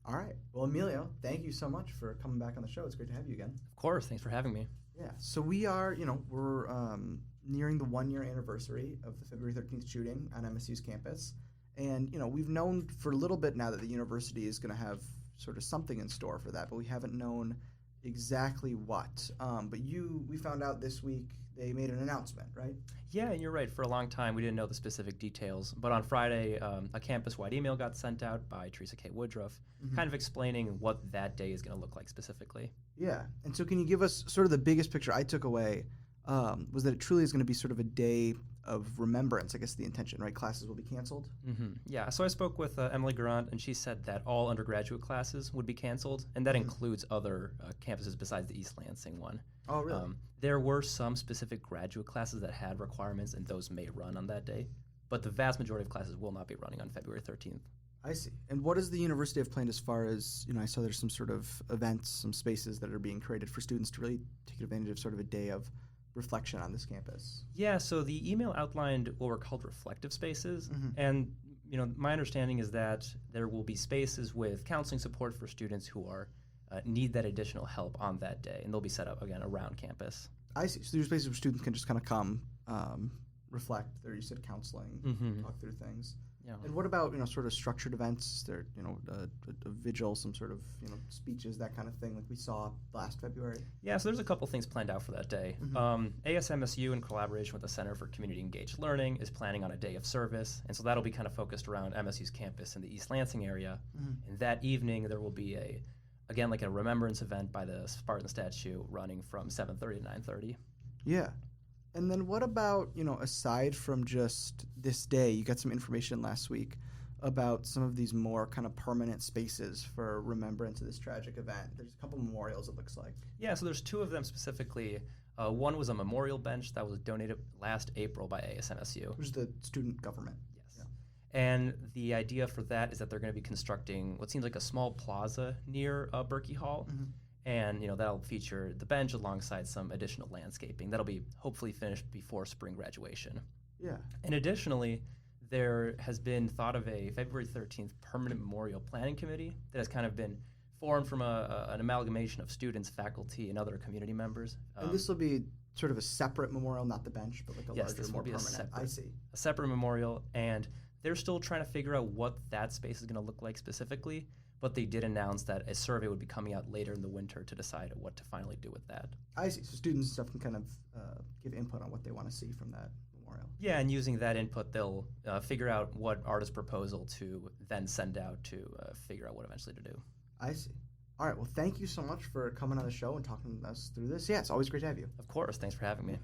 All right. Well, Emilio, thank you so much for coming back on the show. It's great to have you again. Of course. Thanks for having me. Yeah. So we're nearing the 1 year anniversary of the February 13th shooting on MSU's campus. And, we've known for a little bit now that the university is going to have sort of something in store for that, but we haven't known exactly what. We found out this week they made an announcement, right? Yeah, and you're right. For a long time, we didn't know the specific details. But on Friday, a campus-wide email got sent out by Teresa K. Woodruff, kind of explaining what that day is going to look like specifically. Yeah. And so can you give us sort of the biggest picture I took away was that it truly is going to be sort of a day of remembrance, I guess the intention, right? Classes will be canceled? Yeah, so I spoke with Emily Garant, and she said that all undergraduate classes would be canceled, and that includes other campuses besides the East Lansing one. Oh, really? There were some specific graduate classes that had requirements, and those may run on that day, but the vast majority of classes will not be running on February 13th. I see. And what does the university have planned as far as, I saw there's some sort of events, some spaces that are being created for students to really take advantage of sort of a day of reflection on this campus? Yeah, so the email outlined what were called reflective spaces, and my understanding is that there will be spaces with counseling support for students who are need that additional help on that day, and they'll be set up again around campus. I see. So there's spaces where students can just kind of come, reflect. There you said counseling, talk through things. Yeah. And what about sort of structured events? There, a vigil, some sort of speeches, that kind of thing, like we saw last February. Yeah, so there's a couple things planned out for that day. ASMSU, in collaboration with the Center for Community Engaged Learning, is planning on a day of service, and so that'll be kind of focused around MSU's campus in the East Lansing area. And that evening there will be a remembrance event by the Spartan statue running from 7:30 to 9:30. Yeah. And then what about, aside from just this day, you got some information last week about some of these more kind of permanent spaces for remembrance of this tragic event. There's a couple memorials, it looks like. Yeah, so there's two of them specifically. One was a memorial bench that was donated last April by ASMSU. Which is the student government. Yes. Yeah. And the idea for that is that they're going to be constructing what seems like a small plaza near Berkey Hall. And that'll feature the bench alongside some additional landscaping. That'll be hopefully finished before spring graduation. Yeah. And additionally, there has been thought of a February 13th permanent memorial planning committee that has kind of been formed from an amalgamation of students, faculty, and other community members. And this will be sort of a separate memorial, not the bench, but like a yes, larger, this more will be permanent. I see. A separate memorial, and they're still trying to figure out what that space is going to look like specifically. But they did announce that a survey would be coming out later in the winter to decide what to finally do with that. I see. So students and stuff can kind of give input on what they want to see from that memorial. Yeah, and using that input, they'll figure out what artist proposal to then send out to figure out what eventually to do. I see. All right. Well, thank you so much for coming on the show and talking us through this. Yeah, it's always great to have you. Of course. Thanks for having me.